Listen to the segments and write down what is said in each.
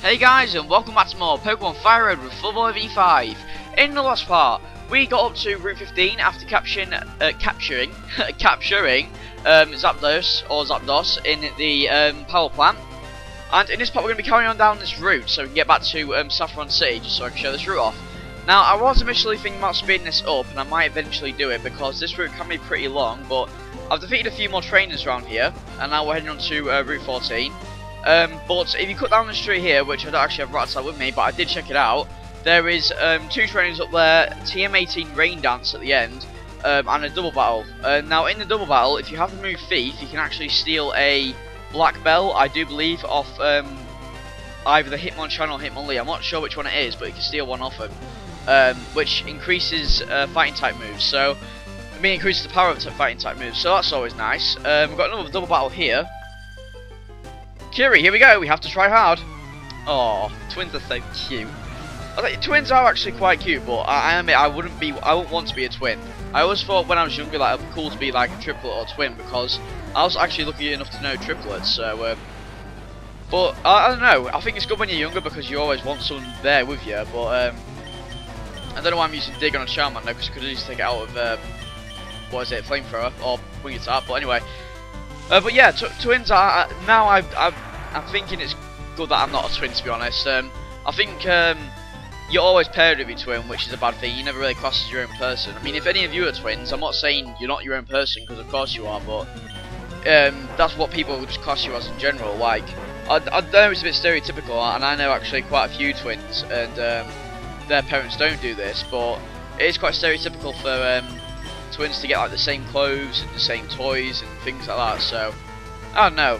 Hey guys, and welcome back to more Pokémon FireRed with Full Boy V5. In the last part, we got up to Route 15 after capturing Zapdos in the power plant. And in this part, we're going to be carrying on down this route so we can get back to Saffron City, just so I can show this route off. Now, I was initially thinking about speeding this up, and I might eventually do it because this route can be pretty long, but I've defeated a few more trainers around here, and now we're heading on to Route 14. But if you cut down the street here, which I don't actually have Rat's with me, but I did check it out, there is 2 trainers up there, TM18 Rain Dance at the end, and a double battle. Now in the double battle, if you have removed Thief, you can actually steal a Black Bell, I do believe, off either the Hitmonchan or Hitmonlee. I'm not sure which one it is, but you can steal one off him, which increases fighting type moves. So, I mean, increases the power of fighting type moves, so that's always nice. We've got another double battle here. Kiri, here we go. We have to try hard. Oh, twins are so cute. I think twins are actually quite cute, but I admit I wouldn't want to be a twin. I always thought when I was younger that it'd be cool to be like a triplet or twin because I was actually lucky enough to know triplets. So, but I don't know. I think it's good when you're younger because you always want someone there with you. But I don't know why I'm using Dig on a Charmander because I could just take it out of what is it, Flamethrower or Wing Attack. But anyway. But yeah, twins are now. I'm thinking it's good that I'm not a twin, to be honest. I think you're always paired with your twin, which is a bad thing. You never really class as your own person. I mean, if any of you are twins, I'm not saying you're not your own person, because of course you are. But that's what people just class you as in general. Like, I know it's a bit stereotypical, and I know actually quite a few twins, and their parents don't do this, but it is quite stereotypical for twins to get like the same clothes and the same toys and things like that. So I don't know.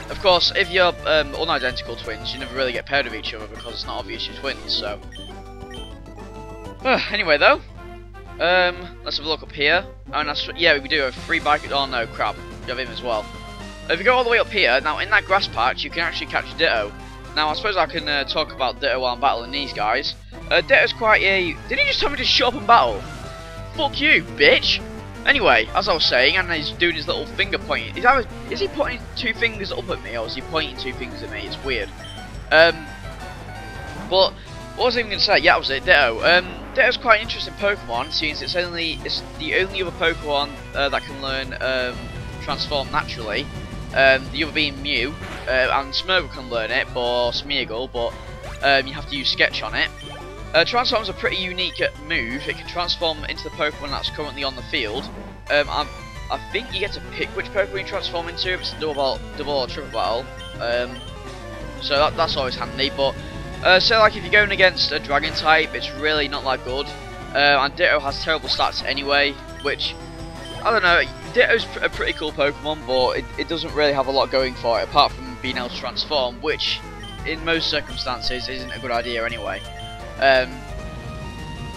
Of course, if you're unidentical twins, you never really get paired with each other because it's not obvious you're twins. So anyway, though, let's have a look up here. And yeah, we do have 3 bike. Oh no, crap! We have him as well. If you go all the way up here, now in that grass patch, you can actually catch Ditto. Now I suppose I can talk about Ditto while I'm battling these guys. Ditto's quite a. Did he just tell me to shut up and battle? Fuck you, bitch! Anyway, as I was saying, and he's doing his little finger pointing. Is he pointing 2 fingers up at me, or is he pointing 2 fingers at me? It's weird. But what was I even going to say? Yeah, that was it. Ditto. Ditto's quite an interesting Pokemon, since it's the only other Pokemon that can learn Transform naturally. The other being Mew, and Smeargle can learn it, or Smeargle, but you have to use Sketch on it. Transform's a pretty unique move. It can transform into the Pokemon that's currently on the field. I think you get to pick which Pokemon you transform into if it's a double or triple battle. So that's always handy. But so like if you're going against a Dragon type, it's really not that good. And Ditto has terrible stats anyway, which I don't know. Ditto's a pretty cool Pokemon, but it doesn't really have a lot going for it apart from being able to transform, which in most circumstances isn't a good idea anyway. And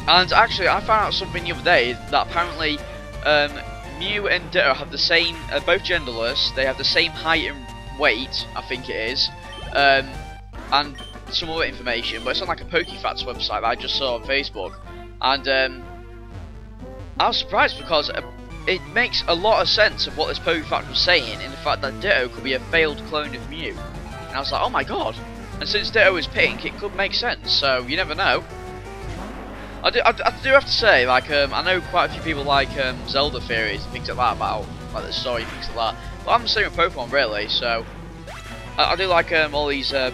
actually, I found out something the other day that apparently Mew and Ditto have the same, both genderless. They have the same height and weight, I think it is, and some other information. But it's on like a PokeFacts website that I just saw on Facebook, and I was surprised because it makes a lot of sense of what this PokeFact was saying in the fact that Ditto could be a failed clone of Mew. And I was like, oh my god. And since Ditto is pink, it could make sense, so you never know. I do have to say, like, I know quite a few people like Zelda theories and things like that about like the story and things like that. But I'm the same with Pokemon, really, so I do like all these. I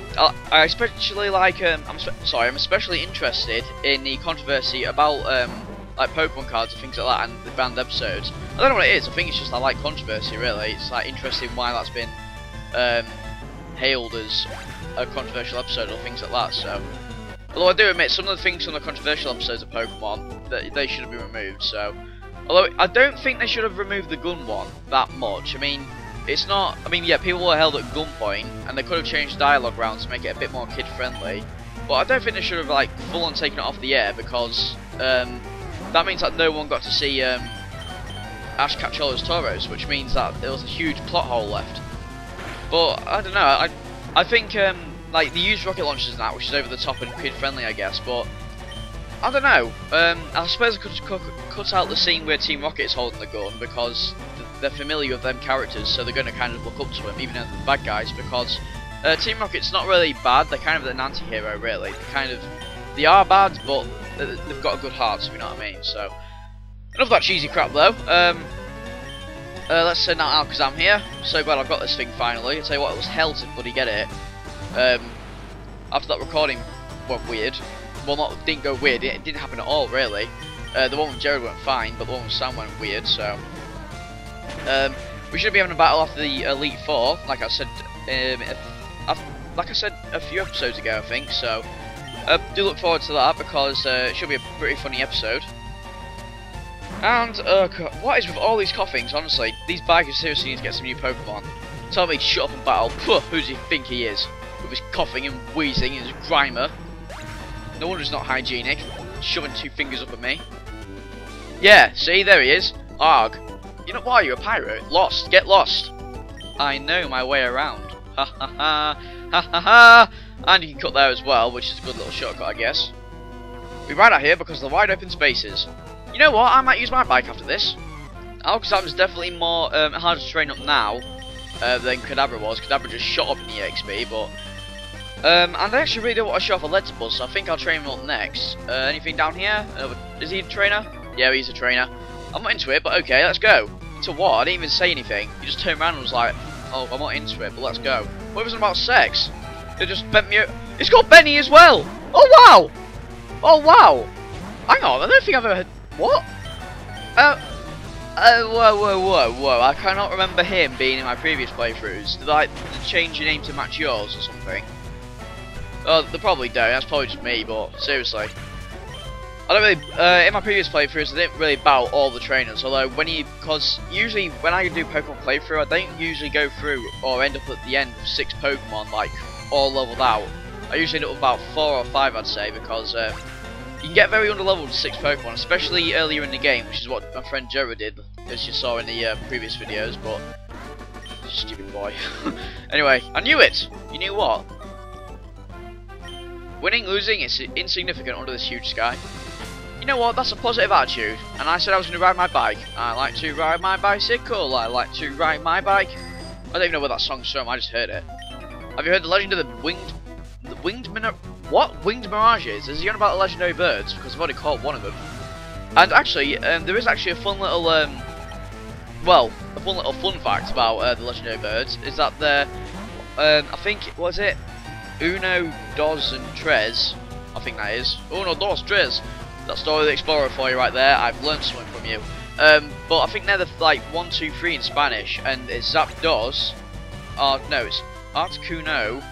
especially like. I'm especially interested in the controversy about like Pokemon cards and things like that, and the banned episodes. I don't know what it is. I think it's just I like controversy, really. It's like interesting why that's been hailed as a controversial episode or things like that. So, although I do admit some of the things from the controversial episodes of Pokemon that they should have been removed. So, although I don't think they should have removed the gun one that much. I mean, it's not. I mean, yeah, people were held at gunpoint, and they could have changed dialogue round to make it a bit more kid friendly. But I don't think they should have like full on taken it off the air because that means that no one got to see Ash catch all his Tauros, which means that there was a huge plot hole left. But I don't know. I think like the used rocket launchers and that, which is over the top and kid friendly, I guess. But I don't know. I suppose I could cut out the scene where Team Rocket's holding the gun because they're familiar with them characters, so they're going to kind of look up to him, even though they're the bad guys, because Team Rocket's not really bad. They're kind of an anti-hero, really. They are bad, but they've got a good heart, if you know what I mean. So, enough of that cheesy crap, though. Let's send that out because I'm here. I'm so glad I've got this thing finally. I tell you what, it was hell to bloody get it. After that recording went weird. Well, didn't go weird. It didn't happen at all, really. The one with Jared went fine, but the one with Sam went weird. So, we should be having a battle after the Elite Four, like I said. Like I said a few episodes ago, I think. So, do look forward to that because it should be a pretty funny episode. And what is with all these coughings? Honestly, these bikers seriously need to get some new Pokemon. Tell me to shut up and battle. Puh, who does he think he is? With his coughing and wheezing and his grimer. No wonder he's not hygienic. Shoving 2 fingers up at me. Yeah, see, there he is. Arg. You know why? You're a pirate. Lost. Get lost. I know my way around. Ha ha ha. Ha ha ha. And you can cut there as well, which is a good little shortcut, I guess. We ride out here because of the wide open spaces. You know what? I might use my bike after this. Alakazam's definitely more harder to train up now than Kadabra was. Kadabra just shot up in the XP, but and I actually really don't want to show off a Letterbuss, so I think I'll train him up next. Anything down here? Is he a trainer? Yeah, he's a trainer. I'm not into it, but okay, let's go. Into what? I didn't even say anything. He just turned around and was like, "Oh, I'm not into it, but let's go." What was it about sex? They just bent me out. It's got Benny as well. Oh wow! Oh wow! Hang on, I don't think I've ever heard. What? Whoa. I cannot remember him being in my previous playthroughs. Did I change your name to match yours or something? Oh, they probably don't. That's probably just me, but seriously. I don't really, in my previous playthroughs, I didn't really battle all the trainers, although because usually when I do Pokemon playthrough, I don't usually go through or end up at the end with 6 Pokemon, like, all leveled out. I usually end up with about 4 or 5, I'd say, because, you can get very underleveled with 6 Pokemon, especially earlier in the game, which is what my friend Joe did, as you saw in the previous videos, but... Stupid boy. Anyway, I knew it! You knew what? Winning, losing is insignificant under this huge sky. You know what, that's a positive attitude, and I said I was going to ride my bike. I like to ride my bicycle, I like to ride my bike. I don't even know where that song's from, I just heard it. Have you heard the legend of the winged mirages? Is he on about the legendary birds? Because I've already caught one of them. And actually, there is actually a fun little, fun fact about the legendary birds. Is that they're, I think, what is it? Uno, Dos, and Tres. I think that is. Uno, Dos, Tres. That's Story of the Explorer for you right there. I've learned something from you. But I think they're the, like, 1, 2, 3 in Spanish. And it's Zapdos. No, it's Articuno,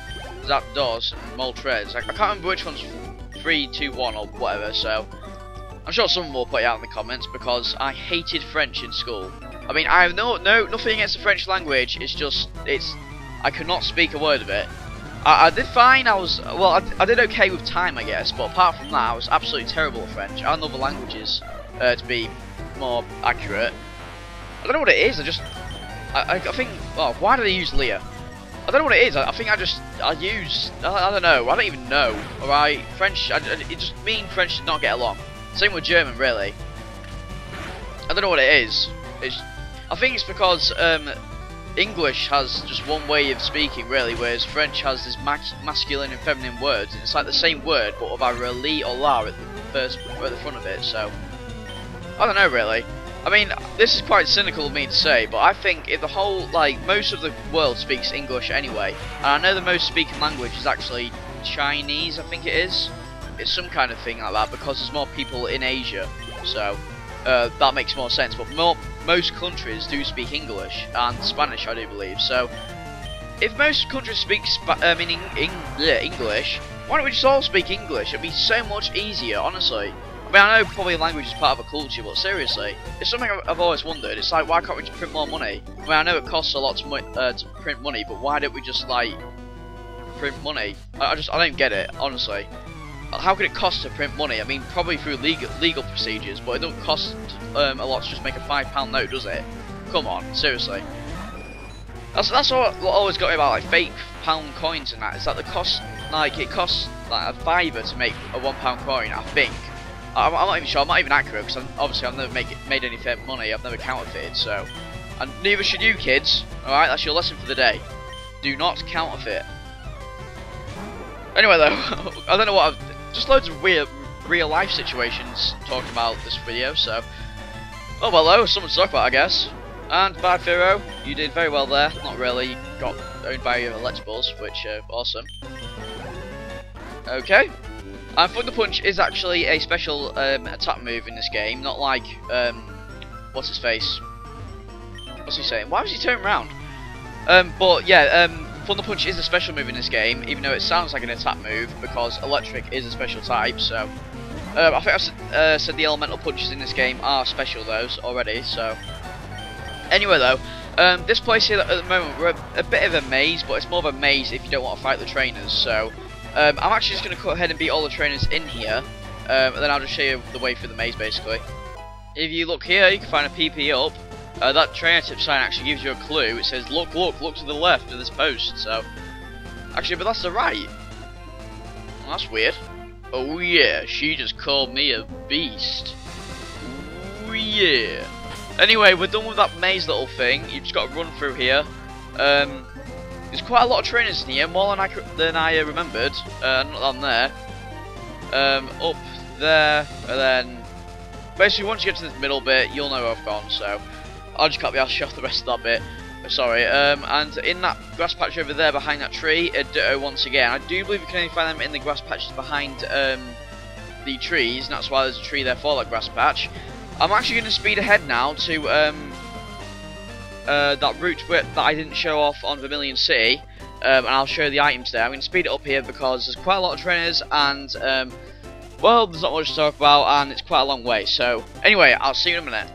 Zapdos, and Moltres. I can't remember which one's 3, 2, 1 or whatever, so I'm sure someone will put it out in the comments because I hated French in school. I mean, I have nothing against the French language, it's just, I could not speak a word of it. I did fine, I did okay with time, I guess, but apart from that, I was absolutely terrible at French and other languages, to be more accurate. I don't know what it is, I think, well, why do they use Leah? I don't know what it is. I think I don't know. I don't even know. Alright, French. It just me and French did not get along. Same with German, really. I don't know what it is. I think it's because English has just one way of speaking, really, whereas French has this masculine and feminine words. And it's like the same word, but with either a li or la at the front of it. So I don't know, really. I mean, this is quite cynical of me to say, but I think if the whole, like, most of the world speaks English anyway, and I know the most spoken language is actually Chinese, I think it is. It's some kind of thing like that, because there's more people in Asia, so that makes more sense, but most countries do speak English, and Spanish, I do believe, so if most countries speak English, why don't we just all speak English? It'd be so much easier, honestly. I mean, I know probably language is part of a culture, but seriously, it's something I've always wondered. It's like, why can't we just print more money? I mean, I know it costs a lot to print money, but why don't we just, like, print money? I don't get it, honestly. How could it cost to print money? I mean, probably through legal procedures, but it don't cost a lot to just make a £5 note, does it? Come on, seriously. That's what always got me about, like, fake pound coins and that. Is that the cost, like, it costs, like, a £5 to make a £1 coin, I think. I'm not even sure, I'm not even accurate, because obviously I've never made any fake money, I've never counterfeited, so... And neither should you, kids, alright, that's your lesson for the day. Do not counterfeit. Anyway though, I don't know what just loads of weird real life situations talking about this video, so oh well though, something to talk about I guess. And Bad Firo, you did very well there. Not really, you got owned by Electables, which awesome. Okay. And Thunder Punch is actually a special attack move in this game, not like what's his face? What's he saying? Why was he turning around? But yeah, Thunder Punch is a special move in this game, even though it sounds like an attack move, because Electric is a special type, so I think I've said the elemental punches in this game are special those already, so anyway though, this place here at the moment, we're a bit of a maze, but it's more of a maze if you don't want to fight the trainers, so I'm actually just going to go ahead and beat all the trainers in here, and then I'll just show you the way through the maze basically. If you look here, you can find a PP up. That trainer tip sign actually gives you a clue. It says look to the left of this post, so actually, but that's the right. Well, that's weird. Oh yeah, she just called me a beast. Oh yeah. Anyway, we're done with that maze little thing. You've just got to run through here. There's quite a lot of trainers in here, more than I remembered. Not on there. Up there, and then basically once you get to this middle bit, you'll know where I've gone. So I'll just cut the ass off the rest of that bit. Sorry. And in that grass patch over there behind that tree, a Ditto once again. I do believe you can only find them in the grass patches behind the trees, and that's why there's a tree there for that grass patch. I'm actually going to speed ahead now to that route that I didn't show off on Vermilion City, and I'll show you the items there. I'm going to speed it up here because there's quite a lot of trainers, and well, there's not much to talk about, and it's quite a long way. So anyway, I'll see you in a minute.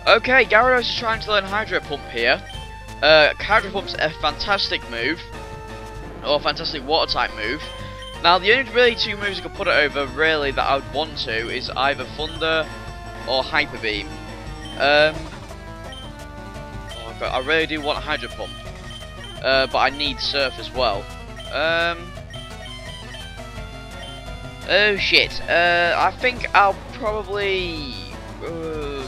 Okay, Gyarados is trying to learn Hydro Pump here. Hydro Pump's a fantastic move, or a fantastic water type move. Now, the only really two moves I could put it over, really, that I would want to, is either Thunder or Hyper Beam. Oh God, I really do want a Hydro Pump, but I need Surf as well. Oh shit, I think I'll probably... Oh,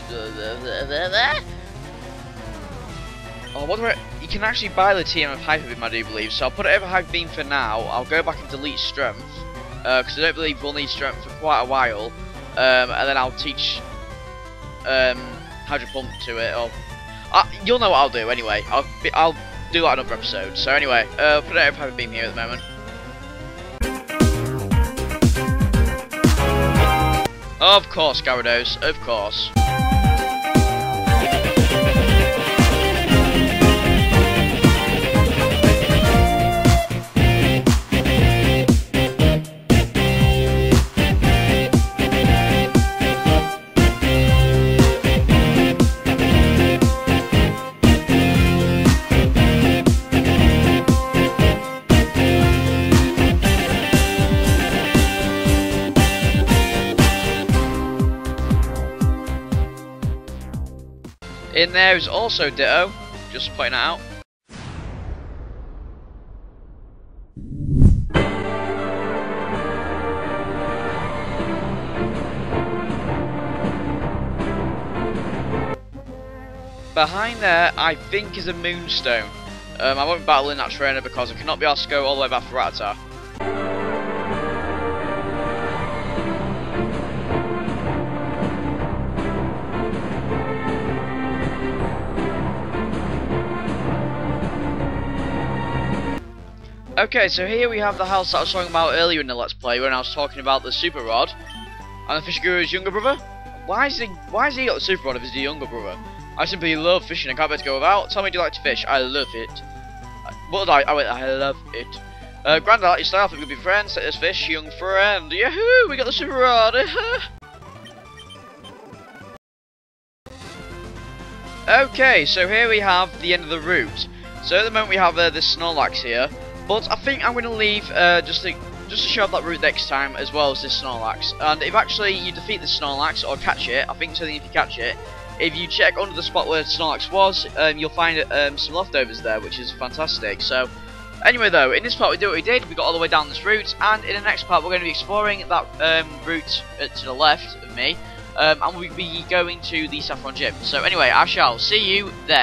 what do I... You can actually buy the TM of Hyper Beam, I do believe, so I'll put it over Hyper Beam for now. I'll go back and delete Strength, because I don't believe we'll need Strength for quite a while, and then I'll teach Hydro Pump to it, or... you'll know what I'll do anyway. I'll do that another episode. So anyway, put it over Hyper Beam here at the moment. Of course, Gyarados, of course. In there is also Ditto, just pointing it out. Behind there, I think, is a Moonstone. I won't be battling that trainer because I cannot be asked to go all the way back for Rattata. Okay, so here we have the house that I was talking about earlier in the Let's Play when I was talking about the Super Rod and the Fish Guru's younger brother. Why has he got the Super Rod if he's the younger brother? I simply love fishing. I can't bear to go without. Tell me, do you like to fish? I love it. What did I went, I love it. Grandad, like your style, think we could be friends. Set this fish, young friend. Yahoo! We got the Super Rod. Okay, so here we have the end of the route. So at the moment we have this Snorlax here. But I think I'm going to leave just to show up that route next time as well as this Snorlax. And if actually you defeat the Snorlax or catch it, I think it's only if you catch it. If you check under the spot where Snorlax was, you'll find some leftovers there, which is fantastic. So Anyway though, in this part we did what we did, we got all the way down this route, and in the next part we're going to be exploring that route to the left of me, and we'll be going to the Saffron Gym. So anyway, I shall see you then.